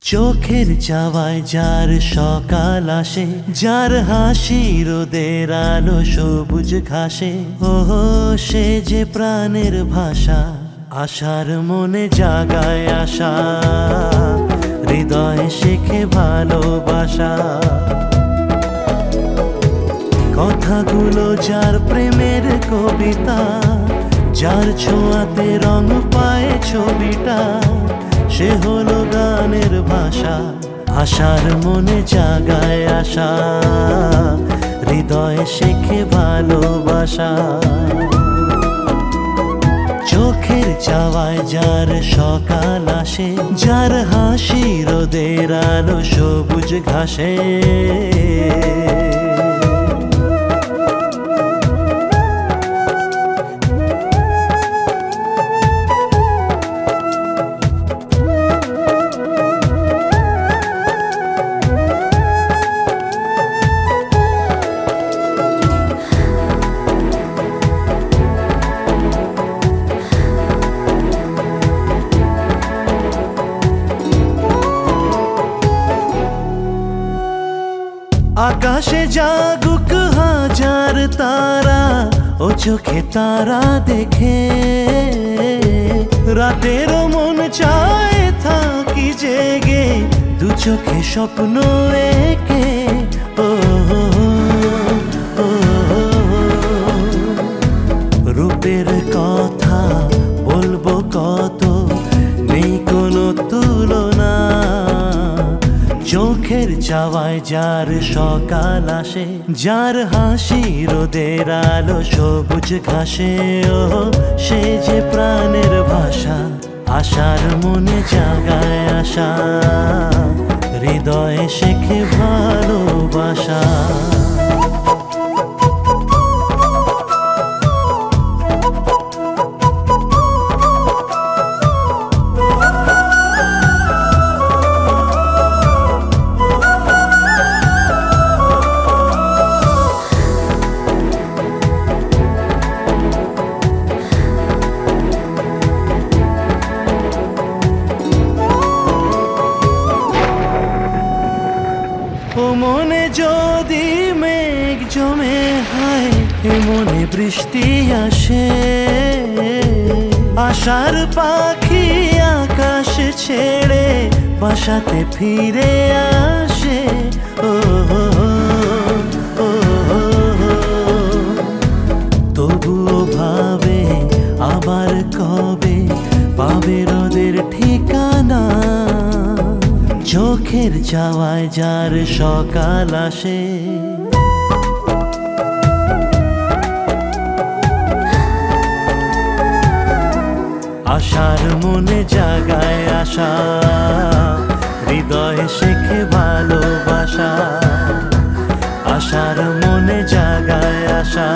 চোখের চাওয়ায় যার সকাল আসে, যার হাসি রোদের আলো সবুজ ঘাসে, ও সে যে প্রাণের ভাষা, আশার মনে জাগায় আশা, হৃদয়ে শেখে ভালোবাসা। কথাগুলো যার প্রেমের কবিতা, যার ছোঁয়াতে রং পায় ছবিটা, সে হলো গানের ভাষা, আশার মনে জাগায় আশা, হৃদয়ে শেখে ভালোবাসা। চোখের চাওয়ায় যার সকাল আসে, যার হাসি রোদের আলো সবুজ ঘাসে। আকাশে জাগুক হাজার তারা, ও চোখে তারা দেখে, রাতেরও মন চায় থাকি জেগে, দু চোখে স্বপ্ন এঁকে। ও রূপের কথা বলবো কত, নেই কোনো তুলনা। চোখের চাওয়ায় যার সকাল আসে, যার হাসি রোদের আলো সবুজ ঘাসে, ও সে যে প্রাণের ভাষা, আশার মনে জাগায় আশা, হৃদয়ে শেখে ভালোবাসা। ও মনে যদি মেঘ জমে হয়, এ মনে বৃষ্টি আসে, আশার পাখি আকাশ ছেড়ে বাসাতে ফিরে আসে। ও তবুও ভাবে আবার কবে পাবে রোদের ঠিকানা। চোখের চাওয়ায় যার সকাল আসে, আশার মনে জাগায় আশা, হৃদয়ে শেখে ভালোবাসা, আশার মনে জাগায় আশা।